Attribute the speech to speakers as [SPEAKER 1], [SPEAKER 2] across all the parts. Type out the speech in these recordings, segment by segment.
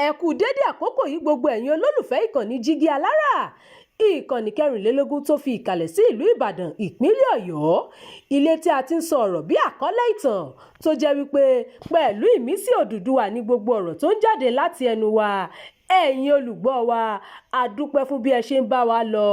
[SPEAKER 1] ẹ kú dédé àkókò yìí gbogbo ẹ̀yin olólùfẹ́ ìkànnì Jígí Alára, ìkànnì 24 tó fi ìkàlẹ̀ sí ìlú Ìbàdàn ìpínlẹ̀ Ọ̀yọ́, ilé tí a ti ń sọ ọ̀rọ̀ bí àkọ́lé ìtàn tó jẹ́ wípé pẹ̀lú ìmísí Odùduwà ní gbogbo ọ̀rọ̀ tó ń jáde láti ẹnu wa. Ẹ̀yin olùgbọ́ wa, a dúpẹ́ fún bí ẹ ṣe ń bá wa lọ.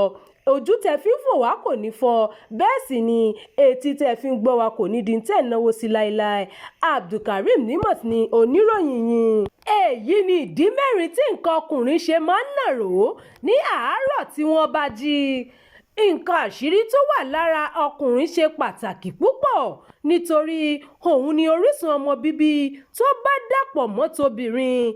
[SPEAKER 1] Ojú tẹ́ fi ń fò wá kò ní fọ́, bẹ́ẹ̀ sì ni etí tẹ́ fi ń gbọ́ wa kò ní di tẹ́ náwó sí láéláé. Abdulkareem Nimot ni oníròyìn yín. Èyí ni ìdí mẹ́rin tí nǹkan ọkùnrin ṣe máa ń nàró ní àárọ̀ tí wọ́n bá jí. Nǹkan àṣírí tó wà lára ọkùnrin ṣe pàtàkì púpọ̀ nítorí òun ni orísun ọmọ bíbí tó bá dàpọ̀ mọ́ tóbìnrin.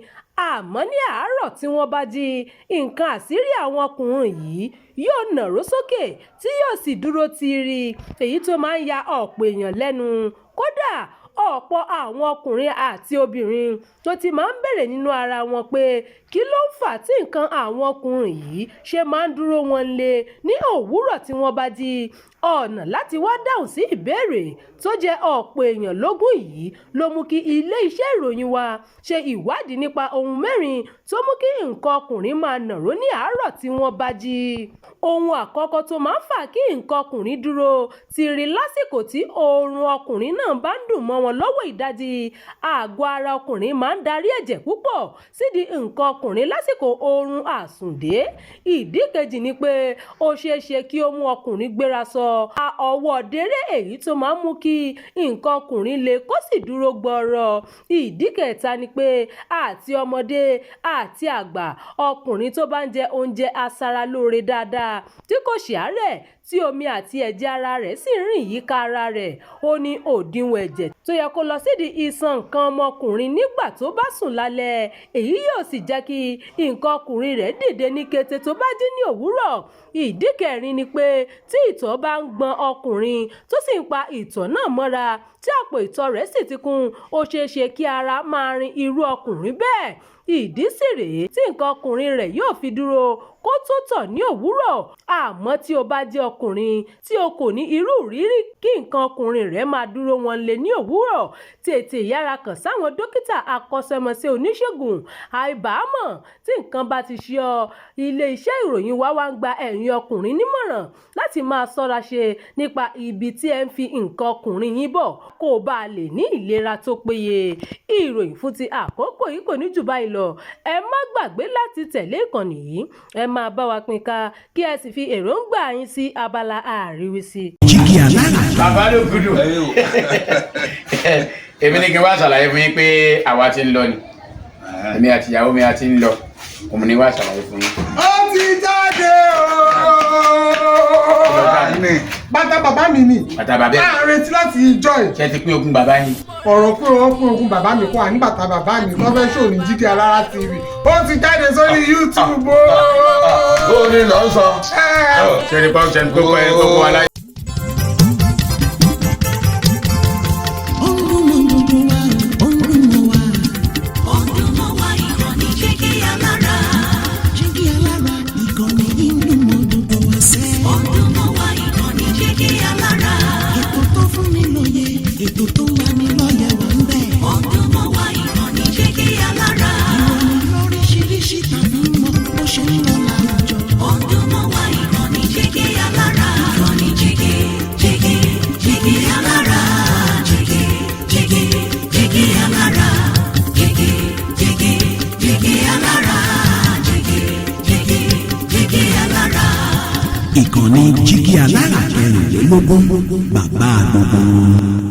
[SPEAKER 1] Àmọ́ ní àárọ̀ tí wọ́n bá jí, nǹkan àṣírí àwọn ọkùnrin yìí yóò nàró sókè tí yóò sì dúró tiiri, èyí tó máa ń ya ọ̀pọ̀ èèyàn lẹ́nu. Kódà ọ̀pọ̀ àwọn ọkùnrin àti obìnrin tó ti máa ń bèrè nínú ara wọn pé kí ló ń fà tí nǹkan àwọn ọkùnrin yìí ṣe máa ń dúró wọn lé ní òwúrọ̀ tí wọ́n bá jí. Ọ̀nà láti wá dáhùn sí ìbéèrè tó jẹ́ ọ̀pọ̀ èèyàn lógún yìí ló mú kí ilé-iṣẹ́ ìròyìn wa ṣe ìwádìí nípa ohun mẹ́rin tó mú kí nǹkan ọkùnrin máa nàró ní àárọ̀ tí wọ́n bá jí. Ohun àkọ́kọ́ tó máa ń fà kí nǹkan ọkùnrin dúró tìrì lásìkò tí oorun ọkùnrin náà bá ń dùn mọ́ wọn lọ́wọ́ ìdajì. Àgọ́ ara ọkùnrin máa ń darí ẹ̀jẹ̀ púpọ̀ sídìí nǹkan ọkùnrin lásìkò oorun àsùndé. Ìdí kejì ni pé ó ṣeé ṣe kí ó mú ọkùnrin gbéra sọ ọwọ́ déré, èyí tó máa ń mú kí nǹkan ọkùnrin le kó sì dúró gbọọrọ. Ìdí kẹta ni pé àti ọmọdé àti àgbà, ọkùnrin tó bá ń jẹ oúnjẹ aṣaralóore dáadáa tí kò ṣàárẹ̀ tí omi àti ẹ̀jẹ̀ ara rẹ̀ sì ń rìn yíká ara rẹ̀, ó ní òdiwọ̀n ẹ̀jẹ̀ tó yẹ kó lọ sídìí iṣan nǹkan ọmọkùnrin nígbà tó bá sùn lálẹ́. Èyí yóò sì jẹ́ kí nǹkan ọkùnrin rẹ̀ dìde ní kété tó bá jí ní òwúrọ̀. Ìdí kẹrin ni pé tí ìtọ̀ bá ń gbọn ọkùnrin tó sì ń pa ìtọ̀ náà mọ́ra tí àpò ìtọ̀ rẹ̀ sì ti kún, ó ṣeé ṣe kí ara máa rin irú ọkùnrin bẹ́ẹ̀. Ìdí sì rèé tí nǹkan ọkùnrin rẹ̀ yóò fi dúró kó tó tọ̀ ní òwúrọ̀. Àmọ́ tí o bá jẹ́ ọkùnrin tí o kò ní irú ìrírí kí nǹkan ọkùnrin rẹ̀ máa dúró wọn lé ní òwúrọ̀, tètè yára kàn sáwọn dókítà akọ́ṣẹ́mọṣẹ́ oníṣègùn. Àìbámọ̀ tí nǹkan bá ti ṣe ọ́, ilé-iṣẹ́ ìròyìn wa ń gba ẹ̀yin ọkùnrin nímọ̀ràn láti máa ṣọ́ra ṣe nípa ibi tí ẹ ń fi nǹkan ọkùnrin yín bọ̀ kó o bá lè ní ìlera tó péye. Ìròyìn fún ti àkókò yìí kò ní jù báyìí lọ. Ẹ má gbàgbé láti tẹ̀lé ìkànnì yìí. Ẹ máa bá wa pín ká kí ẹ sì fi èròǹgbà yín sí abala àríwísí.
[SPEAKER 2] Jígí Alára.
[SPEAKER 3] Bàbá ló gudu. Èmi ní kí n wá ṣàlàyé fún yín pé àwa ti ń lọ ni. Èmi àti ìyàwó mi a ti ń lọ. Òun ni wá ṣàlàyé fún yín.
[SPEAKER 2] Ó ti jáde bàtà bàbá mi ni.
[SPEAKER 3] Bàtà bàbá ẹ̀.
[SPEAKER 2] A retí láti ìjọ ẹ̀.
[SPEAKER 3] Ṣé ti pín ogún bàbá yín?
[SPEAKER 2] Ọ̀rọ̀ pé wọ́n pín ogún bàbá mi kó wà ní bàtà bàbá mi tó fẹ́ ṣò ní Jígí Alára TV. Ó ti jáde sórí YouTube.
[SPEAKER 4] Ó ní lọ sọ.
[SPEAKER 3] Ṣé ní pọ́n ṣe ń gbogbo ẹ̀ gbogbo aláyé.
[SPEAKER 5] Ètò tó máa ní lọ́yẹ̀ wà ń bẹ̀. Ọdún mọ́ wá ìkànnì Jígí Alára. Ìròyìn lóríṣiríṣi tàbí mọ bó ṣe ń lọ láwùjọ. Ọdún mọ́ wá ìkànnì Jígí Alára. Ìkànnì Jígí Alára. Jígí Alára. Jígí Alára. Jígí Alára.
[SPEAKER 2] Ìkànnì Jígí Alára 24, bàbá gbogbo.